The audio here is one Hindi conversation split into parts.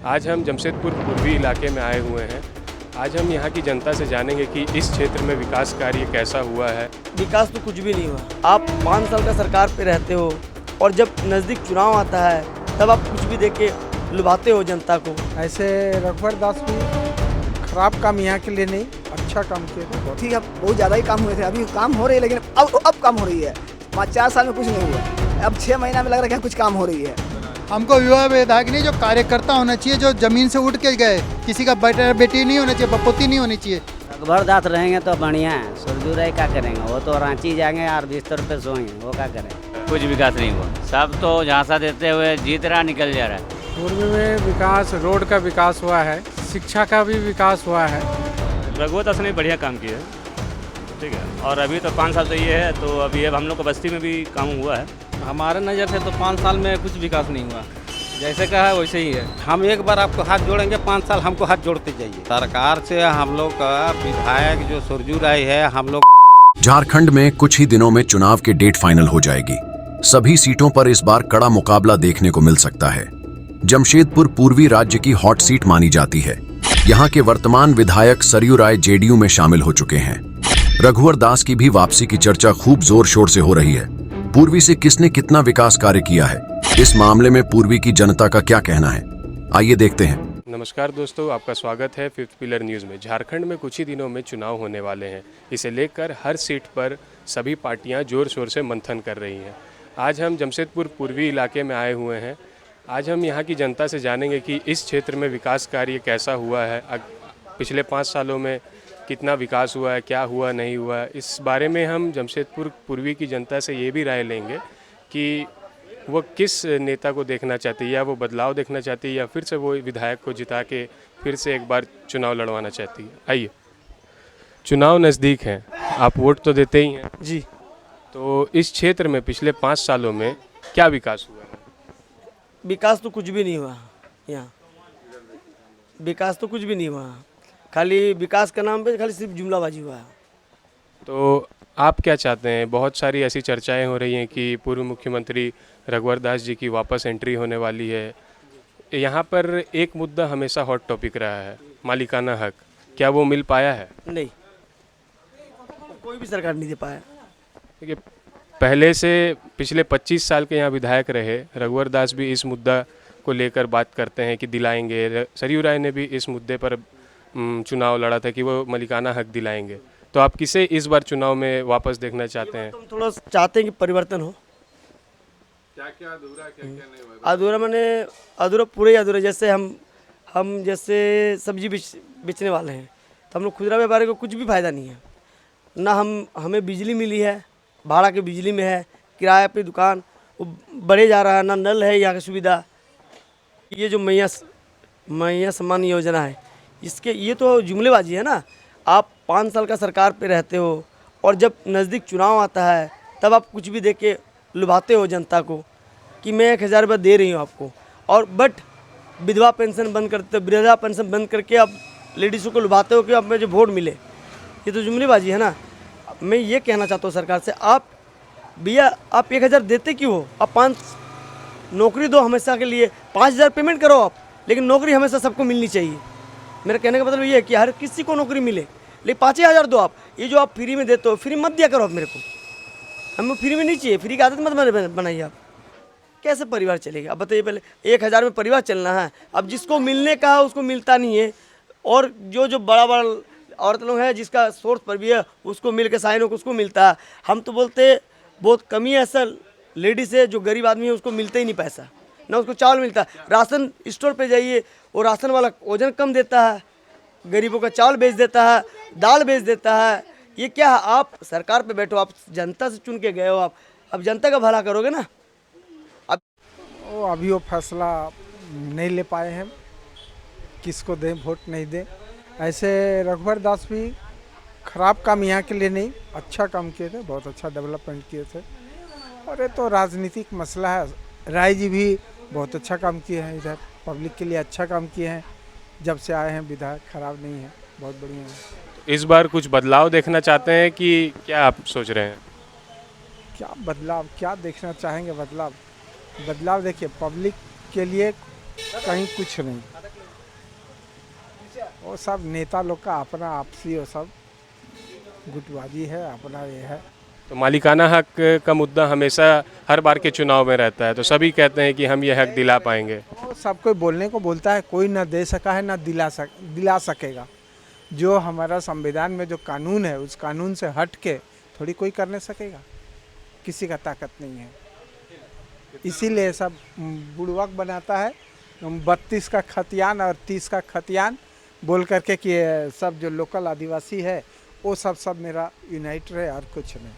आज हम जमशेदपुर पूर्वी इलाके में आए हुए हैं। आज हम यहाँ की जनता से जानेंगे कि इस क्षेत्र में विकास कार्य कैसा हुआ है। विकास तो कुछ भी नहीं हुआ। आप 5 साल का सरकार पे रहते हो और जब नज़दीक चुनाव आता है तब आप कुछ भी दे के लुभाते हो जनता को। ऐसे रघुवर दास भी खराब काम यहाँ के लिए नहीं, अच्छा काम किए थे। ठीक है, बहुत ज़्यादा ही काम हुए थे, अभी काम हो रही है, लेकिन अब काम हो रही है। 5-4 साल में कुछ नहीं हुआ, अब 6 महीना में लग रहा है कि कुछ काम हो रही है। हमको विवाह विधायक नहीं, जो कार्यकर्ता होना चाहिए, जो जमीन से उठ के गए, किसी का बेटा बेटी नहीं होना चाहिए, बपोती नहीं होनी चाहिए। रघुवर दास रहेंगे तो बढ़िया है, सुरजू राय क्या करेंगे, वो तो रांची जाएंगे और बिस्तर पे सोएंगे, वो क्या करेंगे। कुछ विकास नहीं हुआ, सब तो झांसा देते हुए जीत रहा निकल जा रहा है। पूर्व में विकास, रोड का विकास हुआ है, शिक्षा का भी विकास हुआ है। रघुवर दास ने बढ़िया काम किया है, ठीक है। और अभी तो 5 साल तो ये है, तो अभी अब हम लोग को बस्ती में भी काम हुआ है। हमारे नज़र से तो 5 साल में कुछ विकास नहीं हुआ, जैसे कहा है वैसे ही है। हम एक बार आपको हाथ जोड़ेंगे, 5 साल हमको हाथ जोड़ते जाइए। सरकार से हम लोग का विधायक जो सुरजू राय है, हम लोग झारखंड में कुछ ही दिनों में चुनाव की डेट फाइनल हो जाएगी। सभी सीटों पर इस बार कड़ा मुकाबला देखने को मिल सकता है। जमशेदपुर पूर्वी राज्य की हॉट सीट मानी जाती है। यहाँ के वर्तमान विधायक सरयू राय जेडीयू में शामिल हो चुके हैं। रघुवर दास की भी वापसी की चर्चा खूब जोर शोर से हो रही है। पूर्वी से किसने कितना विकास कार्य किया है, इस मामले में पूर्वी की जनता का क्या कहना है, आइए देखते हैं। नमस्कार दोस्तों, आपका स्वागत है फिफ्थ पिलर न्यूज़ में। झारखंड में कुछ ही दिनों में चुनाव होने वाले हैं। इसे लेकर हर सीट पर सभी पार्टियां जोर शोर से मंथन कर रही हैं। आज हम जमशेदपुर पूर्वी इलाके में आए हुए हैं। आज हम यहाँ की जनता से जानेंगे कि इस क्षेत्र में विकास कार्य कैसा हुआ है, पिछले 5 सालों में कितना विकास हुआ है, क्या हुआ नहीं हुआ। इस बारे में हम जमशेदपुर पूर्वी की जनता से ये भी राय लेंगे कि वो किस नेता को देखना चाहती है, या वो बदलाव देखना चाहती है, या फिर से वो विधायक को जिता के फिर से एक बार चुनाव लड़वाना चाहती है। आइए, चुनाव नज़दीक हैं, आप वोट तो देते ही हैं जी। तो इस क्षेत्र में पिछले 5 सालों में क्या विकास हुआ है? विकास तो कुछ भी नहीं हुआ यहाँ, विकास तो कुछ भी नहीं हुआ। खाली विकास के नाम पे खाली सिर्फ जुमलाबाजी हुआ है। तो आप क्या चाहते हैं? बहुत सारी ऐसी चर्चाएं हो रही हैं कि पूर्व मुख्यमंत्री रघुवर दास जी की वापस एंट्री होने वाली है। यहाँ पर एक मुद्दा हमेशा हॉट टॉपिक रहा है, मालिकाना हक। क्या वो मिल पाया है? नहीं, कोई भी सरकार नहीं दे पाया। देखिए, पहले से पिछले 25 साल के यहाँ विधायक रहे रघुवर दास भी इस मुद्दा को लेकर बात करते हैं कि दिलाएंगे। सरयू राय ने भी इस मुद्दे पर चुनाव लड़ा था कि वो मालिकाना हक दिलाएंगे। तो आप किसे इस बार चुनाव में वापस देखना चाहते हैं? हम थोड़ा चाहते हैं कि परिवर्तन हो। क्या अधूरा, क्या नहीं हुआ? अधूरा मैंने अधूरा पूरे ही अधूरा। जैसे हम जैसे सब्जी बेचने वाले हैं, तो हम लोग खुदरा व्यापारी को कुछ भी फ़ायदा नहीं है ना। हमें बिजली मिली है, भाड़ा की बिजली में है, किराया पे दुकान वो बढ़े जा रहा है, ना नल है यहाँ की सुविधा। ये जो मैया सम्मान योजना है, इसके ये तो जुमलेबाजी है ना। आप 5 साल का सरकार पे रहते हो और जब नज़दीक चुनाव आता है तब आप कुछ भी दे के लुभाते हो जनता को कि मैं 1000 रुपये दे रही हूँ आपको। और बट विधवा पेंशन बंद करते, वृद्धा पेंशन बंद करके आप लेडीज़ों को लुभाते हो कि अब मुझे वोट मिले। ये तो जुमलेबाजी है ना। मैं ये कहना चाहता हूँ सरकार से, आप भैया आप 1000 देते क्यों हो? आप 5 नौकरी दो हमेशा के लिए, 5000 पेमेंट करो आप, लेकिन नौकरी हमेशा सबको मिलनी चाहिए। मेरा कहने का मतलब ये है कि हर किसी को नौकरी मिले, लेकिन 5000 दो आप। ये जो आप फ्री में देते हो, फ्री मत दिया करो आप मेरे को। हमें फ्री में नहीं चाहिए, फ्री की आदत मत बनाइए आप। कैसे परिवार चलेगा अब बताइए? पहले 1000 में परिवार चलना है, अब जिसको मिलने का है उसको मिलता नहीं है। और जो बड़ा औरत लोग हैं जिसका सोर्स पर भी है उसको मिल के साइन हो उसको मिलता है। हम तो बोलते बहुत कमी है ऐसा लेडीज़ है जो गरीब आदमी है उसको मिलता ही नहीं पैसा, ना उसको चावल मिलता। राशन स्टोर पे जाइए, वो राशन वाला वजन कम देता है, गरीबों का चावल बेच देता है, दाल बेच देता है। ये क्या है? आप सरकार पे बैठो, आप जनता से चुन के गए हो, आप अब जनता का भला करोगे ना। अभी वो फैसला नहीं ले पाए हैं, किसको दें, वोट नहीं दें। ऐसे रघुवर दास भी खराब काम यहाँ के लिए नहीं, अच्छा काम किए थे, बहुत अच्छा डेवलपमेंट किए थे। और ये तो राजनीतिक मसला है। राय जी भी बहुत अच्छा काम किए हैं, इधर पब्लिक के लिए अच्छा काम किए हैं। जब से आए हैं विधायक, खराब नहीं है, बहुत बढ़िया है। इस बार कुछ बदलाव देखना चाहते हैं कि क्या आप सोच रहे हैं? क्या बदलाव, क्या देखना चाहेंगे? बदलाव देखिए, पब्लिक के लिए कहीं कुछ नहीं। वो सब नेता लोग का अपना आपसी वो सब गुटबाजी है, अपना ये है। तो मालिकाना हक का मुद्दा हमेशा हर बार के चुनाव में रहता है, तो सभी कहते हैं कि हम ये हक दिला पाएंगे। वो सब कोई बोलने को बोलता है, कोई ना दे सका है ना दिला सकेगा। जो हमारा संविधान में जो कानून है उस कानून से हट के थोड़ी कोई कर नहीं सकेगा, किसी का ताकत नहीं है। इसीलिए सब बुड़वक बनाता है 32 का खतियान और 30 का खतियान बोल करके कि सब जो लोकल आदिवासी है वो सब मेरा यूनाइट रहे और कुछ नहीं।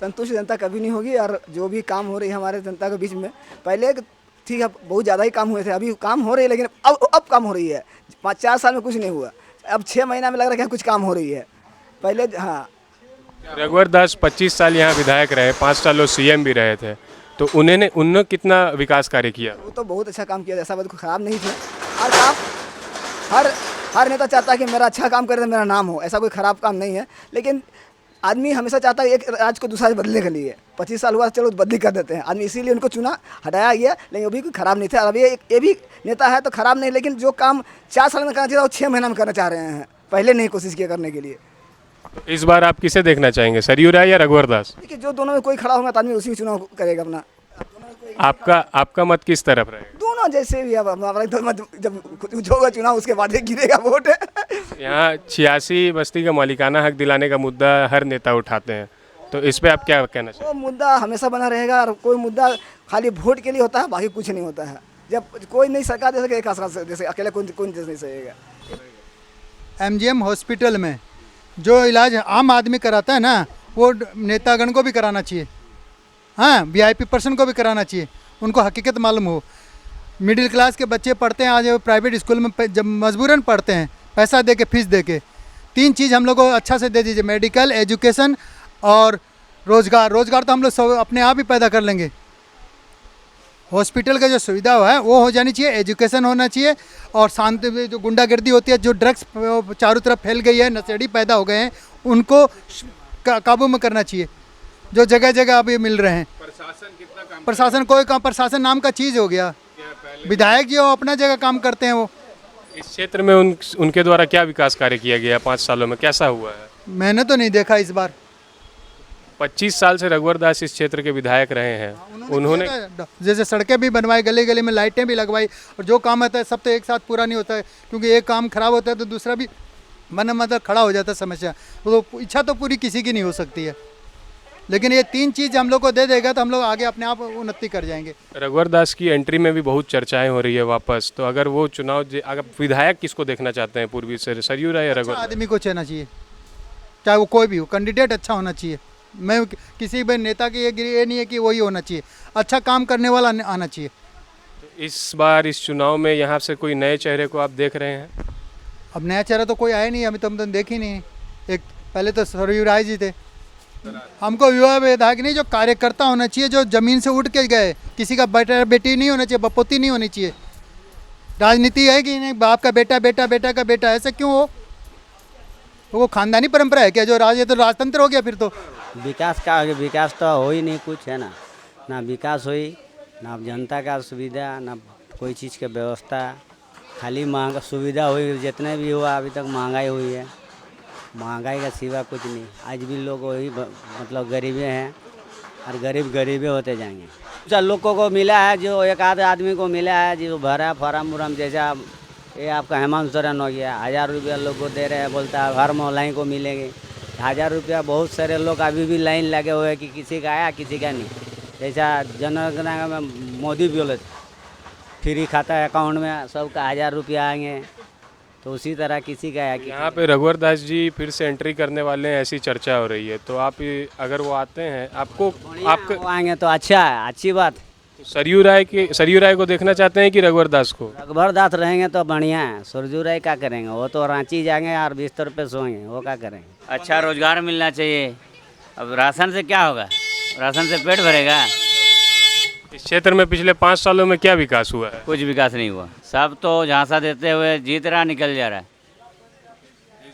संतुष्ट जनता कभी नहीं होगी। और जो भी काम हो रही है हमारे जनता के बीच में, पहले ठीक है बहुत ज़्यादा ही काम हुए थे, अभी काम हो रही है, लेकिन अब काम हो रही है। 5-4 साल में कुछ नहीं हुआ, अब 6 महीना में लग रहा है कि कुछ काम हो रही है। पहले हाँ, रघुवर दास 25 साल यहाँ विधायक रहे, 5 साल वो सीएम भी रहे थे, तो उन्होंने कितना विकास कार्य किया? वो तो बहुत अच्छा काम किया, ऐसा बात कोई ख़राब नहीं थे। हर काम हर नेता चाहता है कि मेरा अच्छा काम करे तो मेरा नाम हो, ऐसा कोई ख़राब काम नहीं है। लेकिन आदमी हमेशा चाहता है एक राज्य को दूसरा बदलने के लिए। 25 साल हुआ, चलो बदली कर देते हैं आदमी, इसीलिए उनको चुना, हटाया गया। लेकिन वो भी कोई ख़राब नहीं था। अभी ये भी नेता है तो ख़राब नहीं, लेकिन जो काम 4 साल में करना चाहिए वो 6 महीना में करना चाह रहे हैं, पहले नहीं कोशिश किया करने के लिए। तो इस बार आप किसे देखना चाहेंगे, सरयू राय या रघुवर दास? देखिए जो दोनों में कोई खड़ा होगा तो आदमी उसी चुनाव करेगा अपना। आपका मत किस तरफ रहेगा? दोनों जैसे भी, अब हमारा तो जब कुछ होगा चुनाव उसके बाद ही गिरेगा वोट। यहाँ 86 बस्ती का मालिकाना हक दिलाने का मुद्दा हर नेता उठाते हैं, तो इस पे आप क्या कहना चाहिए? वो मुद्दा हमेशा बना रहेगा और कोई मुद्दा खाली वोट के लिए होता है, बाकी कुछ नहीं होता है। जब कोई नहीं सरकार दे सके, एक सरकार जैसे अकेले कौन नहीं सकेगा। एमजीएम हॉस्पिटल में जो इलाज आम आदमी कराता है ना, वो नेतागण को भी कराना चाहिए। हाँ, वीआईपी पर्सन को भी कराना चाहिए, उनको हकीकत मालूम हो। मिडिल क्लास के बच्चे पढ़ते हैं आज प्राइवेट स्कूल में, जब मजबूरन पढ़ते हैं पैसा दे के, फीस दे के। 3 चीज़ हम लोग को अच्छा से दे दीजिए, मेडिकल, एजुकेशन और रोज़गार। रोज़गार तो हम लोग सब अपने आप ही पैदा कर लेंगे। हॉस्पिटल का जो सुविधा है वो हो जानी चाहिए, एजुकेशन होना चाहिए, और शांति जो गुंडागर्दी होती है, जो ड्रग्स चारों तरफ फैल गई है, नशेड़ी पैदा हो गए हैं, उनको काबू में करना चाहिए, जो जगह जगह अभी मिल रहे हैं। प्रशासन कोई काम, प्रशासन नाम का चीज़ हो गया। विधायक जी वो अपना जगह काम करते हैं। वो इस क्षेत्र में उनके द्वारा क्या विकास कार्य किया गया 5 सालों में, कैसा हुआ है? मैंने तो नहीं देखा इस बार। 25 साल से रघुवर दास इस क्षेत्र के विधायक रहे हैं, उन्होंने जैसे सड़कें भी बनवाई, गली गली में लाइटें भी लगवाई, और जो काम होता है सब तो एक साथ पूरा नहीं होता है, क्योंकि एक काम खराब होता है तो दूसरा भी मतलब खड़ा हो जाता है समस्या। तो इच्छा तो पूरी किसी की नहीं हो सकती है, लेकिन ये 3 चीज़ हम लोग को दे देगा तो हम लोग आगे अपने आप उन्नति कर जाएंगे। रघुवर दास की एंट्री में भी बहुत चर्चाएं हो रही है वापस, तो अगर वो चुनाव, अगर विधायक किसको देखना चाहते हैं पूर्वी से, सरयू राय या रघुवर? आदमी को चलना चाहिए, चाहे वो कोई भी हो, कैंडिडेट अच्छा होना चाहिए। मैं किसी भी नेता की ये नहीं है कि वही होना चाहिए, अच्छा काम करने वाला आना चाहिए। तो इस बार इस चुनाव में यहाँ से कोई नए चेहरे को आप देख रहे हैं? अब नया चेहरा तो कोई आया नहीं, अभी तो हम तो देख ही नहीं। एक पहले तो सरयू राय जी थे। हमको युवा विधायक नहीं, जो कार्यकर्ता होना चाहिए, जो जमीन से उठ के गए, किसी का बेटा बेटी नहीं होना चाहिए, बपोती नहीं होनी चाहिए। राजनीति है कि नहीं, बाप का बेटा बेटा, बेटा का बेटा, ऐसे क्यों हो? वो खानदानी परंपरा है क्या? जो राज है तो राजतंत्र हो गया फिर तो। विकास तो हो ही नहीं कुछ, है ना विकास हुई, ना जनता का सुविधा, ना कोई चीज़ की व्यवस्था, खाली महंगा सुविधा हुई। जितने भी हुआ अभी तक महंगाई हुई है, महंगाई का सिवा कुछ नहीं। आज भी लोग वही मतलब गरीबे हैं, और गरीबे होते जाएंगे। कुछ लोगों को मिला है, जो एक आध आदमी को मिला है जो भरा फार्म उरम, जैसा ये आपका हेमंत सोरेन हो गया, 1000 रुपया लोग को दे रहे हैं, बोलता है हर मोहल्ला को मिलेंगे 1000 रुपया। बहुत सारे लोग अभी भी लाइन लगे हुए हैं कि किसी का आया किसी का नहीं। जैसा जनगणना में मोदी बोले फ्री खाता है अकाउंट में, सबका 1000 रुपया आएंगे, तो उसी तरह किसी का है। यहाँ पे रघुवर दास जी फिर से एंट्री करने वाले हैं, ऐसी चर्चा हो रही है, तो आप अगर वो आते हैं, आपको आएंगे तो अच्छा है, अच्छी बात। सरयू राय को देखना चाहते हैं कि रघुवर दास को? रघुवर दास रहेंगे तो बढ़िया है, सरयू राय क्या करेंगे? वो तो रांची जाएंगे और बिस्तर पे सोएंगे, वो क्या करेंगे? अच्छा रोजगार मिलना चाहिए। अब राशन से क्या होगा? राशन से पेट भरेगा? इस क्षेत्र में पिछले 5 सालों में क्या विकास हुआ है? कुछ विकास नहीं हुआ। सब तो झांसा देते हुए जीत रहा, निकल जा रहा है,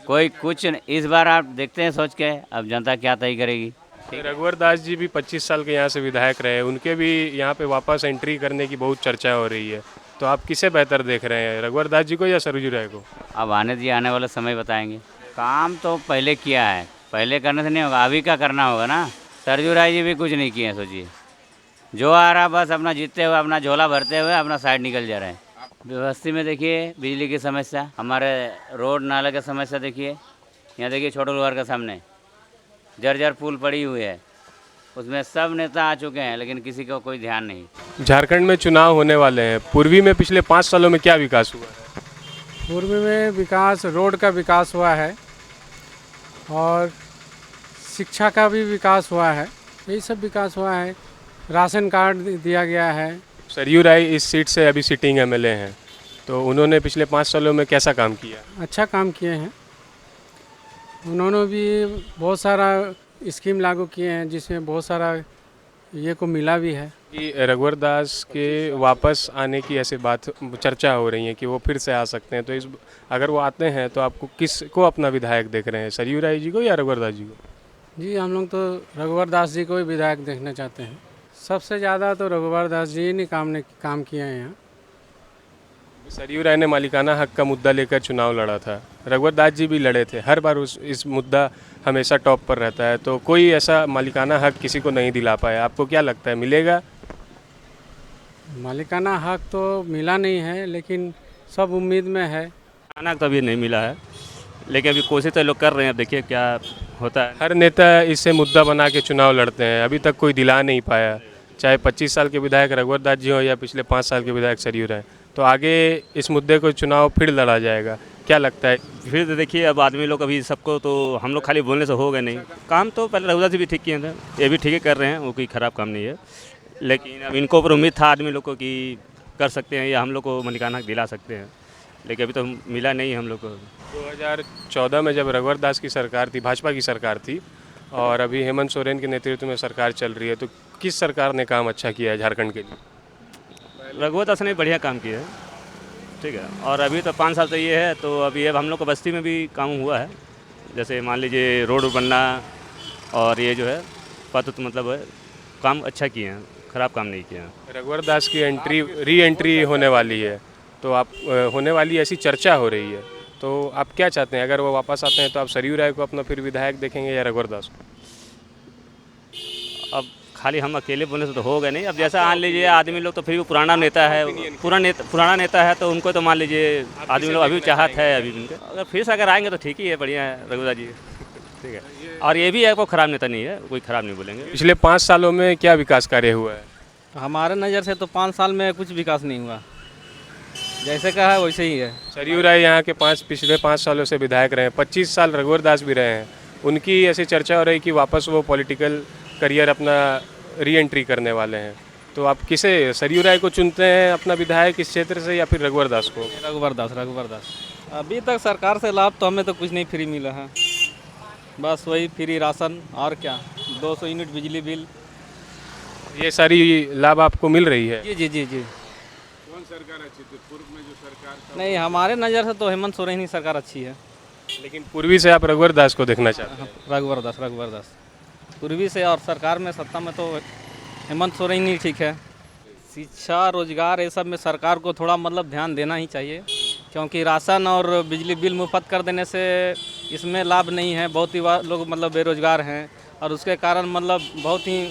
कोई कुछ नहीं। इस बार आप देखते हैं सोच के, अब जनता क्या तय करेगी। रघुवर दास जी भी 25 साल के यहाँ से विधायक रहे, उनके भी यहाँ पे वापस एंट्री करने की बहुत चर्चा हो रही है, तो आप किसे बेहतर देख रहे हैं, रघुवर दास जी को या सरयू राय को? अब आने वाला समय बताएंगे। काम तो पहले किया है, पहले करने से नहीं होगा, अभी का करना होगा ना। सरजू राय जी भी कुछ नहीं किए हैं, सोचिए। जो आ रहा बस अपना जीतते हुए, अपना झोला भरते हुए अपना साइड निकल जा रहे हैं। व्यवस्था में देखिए बिजली की समस्या, हमारे रोड नाले की समस्या देखिए। यहाँ देखिए छोटे लोहार के सामने जर्जर पुल पड़ी हुई है, उसमें सब नेता आ चुके हैं लेकिन किसी को कोई ध्यान नहीं। झारखंड में चुनाव होने वाले हैं, पूर्वी में पिछले 5 सालों में क्या विकास हुआ है? पूर्व में विकास, रोड का विकास हुआ है और शिक्षा का भी विकास हुआ है, यही सब विकास हुआ है। राशन कार्ड दिया गया है। सरयू राय इस सीट से अभी सिटिंग एमएलए हैं, तो उन्होंने पिछले 5 सालों में कैसा काम किया? अच्छा काम किए हैं। उन्होंने भी बहुत सारा स्कीम लागू किए हैं जिसमें बहुत सारा ये को मिला भी है। कि रघुवर दास के वापस आने की ऐसी बात चर्चा हो रही है कि वो फिर से आ सकते हैं, तो इस अगर वो आते हैं तो आपको किसको अपना विधायक देख रहे हैं, सरयू राय जी को या रघुवर दास जी को? जी हम लोग तो रघुवर दास जी को ही विधायक देखना चाहते हैं। सबसे ज़्यादा तो रघुवर दास जी ने काम किए हैं यहाँ। सरयू राय ने मालिकाना हक का मुद्दा लेकर चुनाव लड़ा था, रघुवर दास जी भी लड़े थे, हर बार इस मुद्दा हमेशा टॉप पर रहता है, तो कोई ऐसा मालिकाना हक किसी को नहीं दिला पाया। आपको क्या लगता है मिलेगा? मालिकाना हक तो मिला नहीं है, लेकिन सब उम्मीद में है। खाना तो अभी नहीं मिला है, लेकिन अभी कोशिश तो लोग कर रहे हैं, अब देखिए क्या होता है। हर नेता इससे मुद्दा बना के चुनाव लड़ते हैं, अभी तक कोई दिला नहीं पाया, चाहे 25 साल के विधायक रघुवर दास जी हो या पिछले 5 साल के विधायक सरयू राय। तो आगे इस मुद्दे को चुनाव फिर लड़ा जाएगा, क्या लगता है? फिर तो देखिए अब आदमी लोग अभी सबको तो हम लोग खाली बोलने से होगा नहीं। काम तो पहले रघुवर जी भी ठीक किए थे, ये भी ठीक ही कर रहे हैं, वो कोई ख़राब काम नहीं है। लेकिन अब इनको ऊपर उम्मीद था आदमी लोग को कि कर सकते हैं या हम लोग को मालिकाना हक दिला सकते हैं, लेकिन अभी तो मिला नहीं हम लोग को। 2014 में जब रघुवर दास की सरकार थी, भाजपा की सरकार थी, और अभी हेमंत सोरेन के नेतृत्व में सरकार चल रही है, तो किस सरकार ने काम अच्छा किया है झारखंड के लिए? रघुवर दास ने बढ़िया काम किया है, ठीक है। और अभी तो 5 साल तो ये है, तो अभी अब हम लोग को बस्ती में भी काम हुआ है, जैसे मान लीजिए रोड बनना और ये जो है पथ, मतलब है काम अच्छा किए हैं, ख़राब काम नहीं किया है। रघुवर दास की री एंट्री होने वाली है, तो आप होने वाली ऐसी चर्चा हो रही है, तो आप क्या चाहते हैं? अगर वो वापस आते हैं तो आप सरयू राय को अपना फिर विधायक देखेंगे या रघुवर दास को? अब खाली हम अकेले बोलने से तो होगा नहीं। अब जैसा मान लीजिए आदमी लोग तो फिर भी पुराना नेता है, पुराना नेता है, तो उनको तो मान लीजिए आदमी लोग अभी चाहत है अभी उनके, अगर फिर से अगर आएंगे तो ठीक ही है, बढ़िया है रघुवर जी, ठीक है। और ये भी है कोई ख़राब नेता नहीं है, कोई ख़राब नहीं बोलेंगे। पिछले 5 सालों में क्या विकास कार्य हुआ है? हमारे नज़र से तो 5 साल में कुछ विकास नहीं हुआ, जैसे कहा है वैसे ही है। सरयू राय यहाँ के पिछले 5 सालों से विधायक रहे हैं, 25 साल रघुवर दास भी रहे हैं, उनकी ऐसी चर्चा हो रही कि वापस वो पॉलिटिकल करियर अपना री एंट्री करने वाले हैं, तो आप किसे, सरयू राय को चुनते हैं अपना विधायक इस क्षेत्र से या फिर रघुवर दास को? रघुवर दास। अभी तक सरकार से लाभ तो हमें तो कुछ नहीं फ्री मिला है, बस वही फ्री राशन और क्या, 200 यूनिट बिजली बिल, ये सारी लाभ आपको मिल रही है? जी। कौन सरकार अच्छी थी पूर्व में जो सरकार? नहीं, हमारे नज़र से तो हेमंत सोरेन ही सरकार अच्छी है। लेकिन पूर्वी से आप रघुवर दास को देखना चाहते हैं? रघुवर दास पूर्वी से, और सरकार में सत्ता में तो हेमंत सोरेन ही ठीक है। शिक्षा, रोजगार, ये सब में सरकार को थोड़ा मतलब ध्यान देना ही चाहिए, क्योंकि राशन और बिजली बिल मुफ्त कर देने से इसमें लाभ नहीं है। बहुत ही लोग मतलब बेरोजगार हैं, और उसके कारण मतलब बहुत ही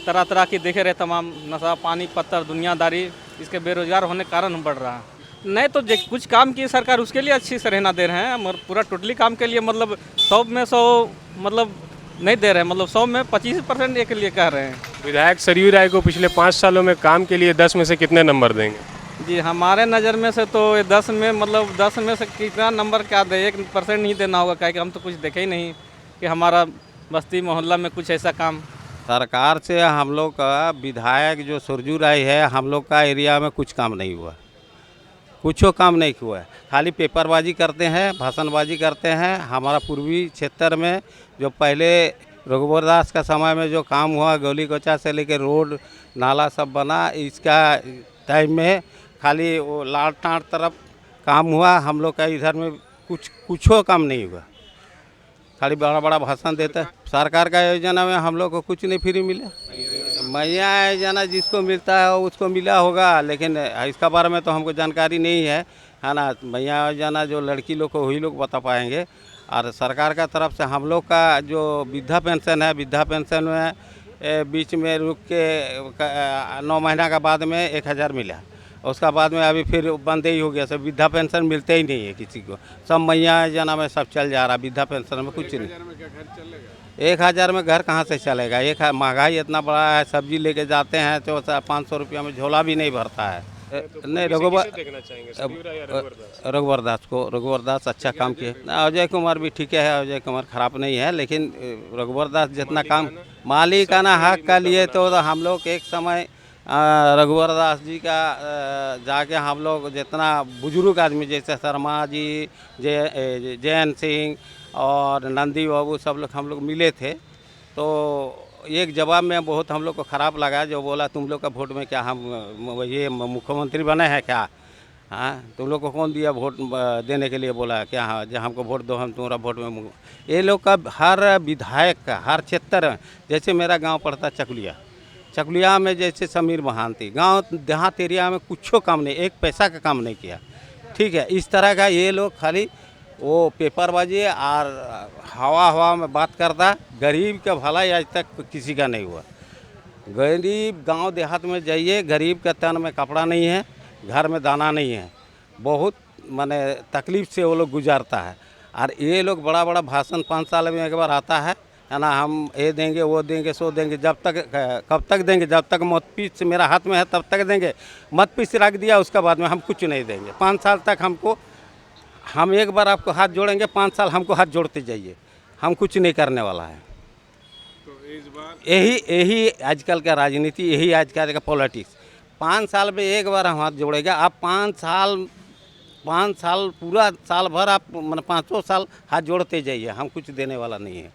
तरह तरह की देखे रहे तमाम नशा पानी पत्थर दुनियादारी, इसके बेरोजगार होने के कारण बढ़ रहा है। नहीं तो कुछ काम की सरकार उसके लिए अच्छी सराहना दे रहे हैं, मगर पूरा टोटली काम के लिए मतलब 100 में 100 मतलब नहीं दे रहे हैं, मतलब 100 में 25% के लिए कह रहे हैं। विधायक सरयू राय को पिछले 5 सालों में काम के लिए 10 में से कितने नंबर देंगे? जी हमारे नज़र में से तो 10 में मतलब 10 में से कितना नंबर क्या दे, 1% नहीं देना होगा, क्या कि हम तो कुछ देखे ही नहीं कि हमारा बस्ती मोहल्ला में कुछ ऐसा काम। सरकार से हम लोग का विधायक जो सरजू राय है, हम लोग का एरिया में कुछ काम नहीं हुआ, कुछ काम नहीं हुआ है, खाली पेपरबाजी करते हैं, भाषणबाजी करते हैं। हमारा पूर्वी क्षेत्र में जो पहले रघुवर दास का समय में जो काम हुआ, गली कोचा से लेकर रोड नाला सब बना, इसका टाइम में खाली वो लाल टाँट तरफ काम हुआ। हम लोग का इधर में कुछ काम नहीं हुआ, खाली बड़ा बड़ा भाषण देता है। सरकार का योजना में हम लोग को कुछ नहीं फ्री मिला। मैया योजना जिसको मिलता है उसको मिला होगा, लेकिन इसका बारे में तो हमको जानकारी नहीं है। है ना। भैया जाना जो लड़की लोग को वही लोग बता पाएंगे। और सरकार का तरफ से हम लोग का जो वृद्धा पेंशन है, वृद्धा पेंशन में बीच में रुक के 9 महीना का बाद में 1000 मिला, उसका बाद में अभी फिर बंद ही हो गया। सब वृद्धा पेंशन मिलते ही नहीं है किसी को, सब मैया जना में सब चल जा रहा। वृद्धा पेंशन में कुछ नहीं। 1000 में घर कहाँ से चलेगा? एक महंगाई इतना बड़ा है, सब्जी लेके जाते हैं तो 500 रुपया में झोला भी नहीं भरता है। नहीं, रघुवर दास अच्छा काम किए। अजय कुमार भी ठीक है, अजय कुमार खराब नहीं है, लेकिन रघुवर दास जितना काम मालिकाना हक का लिए तो हम लोग एक समय रघुवर दास जी का जाके हम लोग जितना बुजुर्ग आदमी जैसे शर्मा जी, जैन सिंह और नंदी बाबू सब लोग हम लोग मिले थे। तो एक जवाब में बहुत हम लोग को ख़राब लगा, जो बोला तुम लोग का वोट में क्या हम ये मुख्यमंत्री बने हैं क्या? हाँ, तुम लोग को कौन दिया वोट देने के लिए? बोला क्या? हाँ, जब हमको वोट दो हम तुम्हारा वोट में। ये लोग का हर विधायक का हर क्षेत्र, जैसे मेरा गांव पड़ता चकुलिया में जैसे समीर महांती, गांव देहात एरिया में कुछ काम नहीं, एक पैसा का काम नहीं किया। ठीक है, इस तरह का ये लोग खाली वो पेपरबाजी और हवा में बात करता। गरीब का भलाई आज तक किसी का नहीं हुआ। गरीब गांव देहात में जाइए, गरीब का तन में कपड़ा नहीं है, घर में दाना नहीं है, बहुत माने तकलीफ़ से वो लोग गुजारता है। और ये लोग बड़ा बड़ा भाषण 5 साल में एक बार आता है ना, हम ये देंगे वो देंगे सो देंगे, जब तक कब तक देंगे? जब तक मत पीस मेरा हाथ में है तब तक देंगे। मत पीस रख दिया उसका बाद में हम कुछ नहीं देंगे। 5 साल तक हमको, हम एक बार आपको हाथ जोड़ेंगे, 5 साल हमको हाथ जोड़ते जाइए, हम कुछ नहीं करने वाला है। तो इस बार यही आजकल का राजनीति, यही आजकल का पॉलिटिक्स। 5 साल में एक बार हम हाथ जोड़ेगा। आप 5 साल पूरा साल भर आप मैंने 500 साल हाथ जोड़ते जाइए, हम कुछ देने वाला नहीं है।